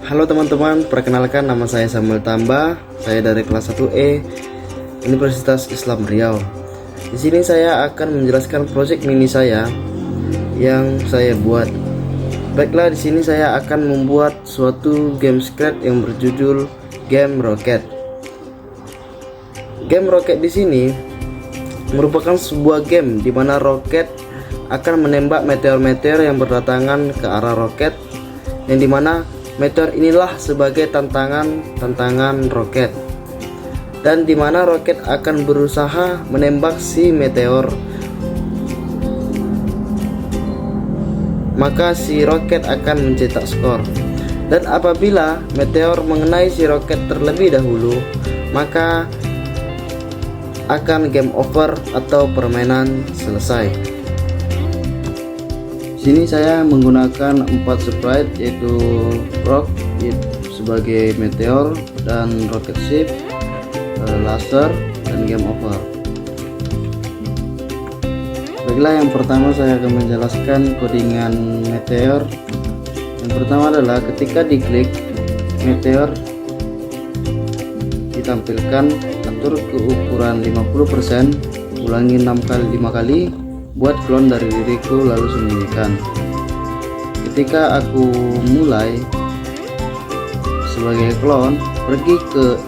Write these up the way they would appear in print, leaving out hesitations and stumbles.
Halo teman-teman, perkenalkan nama saya Samuel Tamba. Saya dari kelas 1E Universitas Islam Riau. Di sini saya akan menjelaskan proyek mini saya yang saya buat. Baiklah, di sini saya akan membuat suatu game script yang berjudul Game Rocket. Game Rocket di sini merupakan sebuah game di mana roket akan menembak meteor-meteor yang berdatangan ke arah roket, yang dimana meteor inilah sebagai tantangan roket, dan dimana roket akan berusaha menembak si meteor. Maka si roket akan mencetak skor, dan apabila meteor mengenai si roket terlebih dahulu, maka akan game over atau permainan selesai. Sini saya menggunakan 4 sprite, yaitu Rock sebagai meteor, dan rocket ship, laser, dan game over. Baiklah, yang pertama saya akan menjelaskan codingan meteor. Yang pertama adalah ketika diklik meteor ditampilkan, atur ke ukuran 50%, ulangi 5 kali, buat klon dari diriku lalu sembunyikan. Ketika aku mulai sebagai klon, pergi ke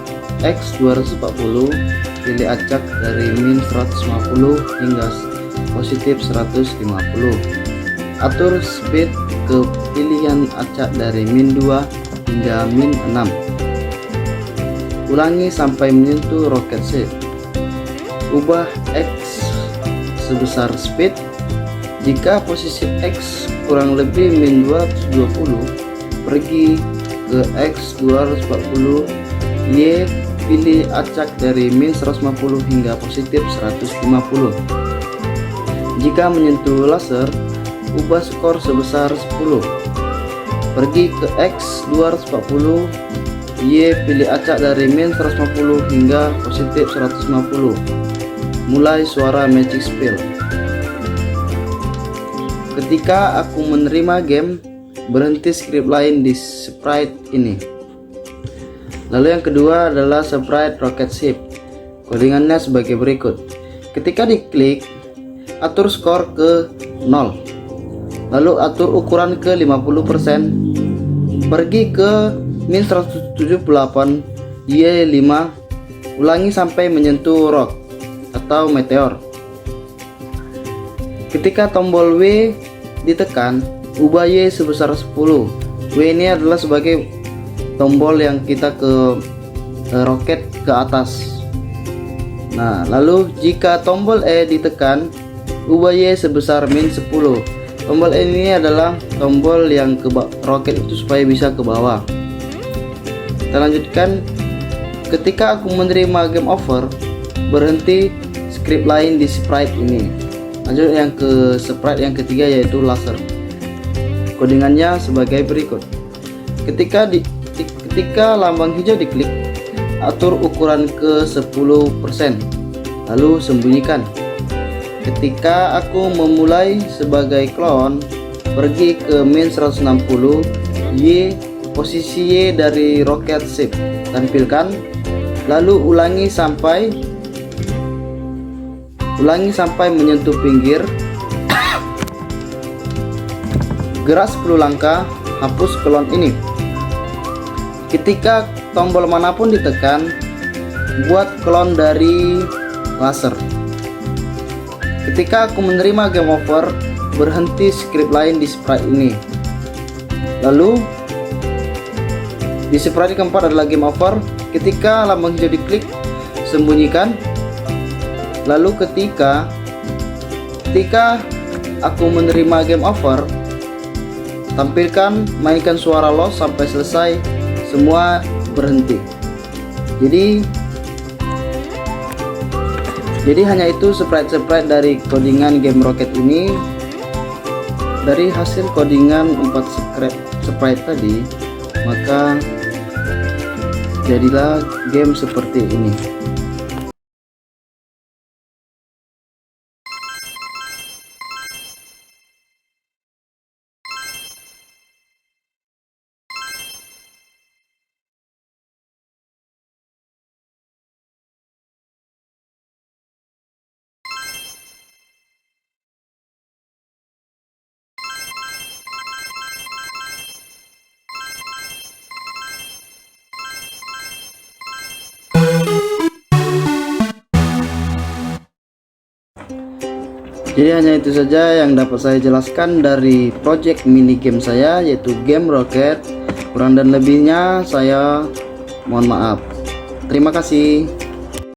X240, pilih acak dari min 150 hingga positif 150, atur speed ke pilihan acak dari min 2 hingga min 6, ulangi sampai menyentuh rocket ship. Ubah X sebesar speed. Jika posisi X kurang lebih min 220, pergi ke X 240, Y pilih acak dari min 150 hingga positif 150. Jika menyentuh laser, ubah skor sebesar 10. Pergi ke X 240, Y pilih acak dari min 150 hingga positif 150. Mulai suara magic spell. Ketika aku menerima game, berhenti script lain di sprite ini. Lalu yang kedua adalah sprite rocket ship. Codingannya sebagai berikut. Ketika diklik, atur skor ke 0, lalu atur ukuran ke 50%, pergi ke min 178, Y5, ulangi sampai menyentuh rock atau meteor. Ketika tombol W ditekan, ubah Y sebesar 10. W ini adalah sebagai tombol yang kita ke roket ke atas. Nah, lalu jika tombol E ditekan, ubah Y sebesar min 10. Tombol E ini adalah tombol yang ke roket itu supaya bisa ke bawah. Kita lanjutkan. Ketika aku menerima game over, berhenti script lain di sprite ini. Lanjut yang ke sprite yang ketiga, yaitu laser. Codingannya sebagai berikut. Ketika lambang hijau diklik, atur ukuran ke 10%, lalu sembunyikan. Ketika aku memulai sebagai klon, pergi ke min 160, Y, posisi Y dari rocket ship tampilkan, lalu ulangi sampai menyentuh pinggir. Gerak 10 langkah, hapus klon ini. Ketika tombol manapun ditekan, buat klon dari laser. Ketika aku menerima game over, berhenti script lain di sprite ini. Lalu di sprite keempat adalah game over. Ketika lambang hijau diklik, sembunyikan. Lalu ketika aku menerima game over, tampilkan, mainkan suara loss sampai selesai, semua berhenti. Jadi hanya itu sprite dari codingan game rocket ini. Dari hasil codingan 4 sprite tadi, maka jadilah game seperti ini. Jadi hanya itu saja yang dapat saya jelaskan dari project mini game saya, yaitu game Rocket. Kurang dan lebihnya saya mohon maaf. Terima kasih.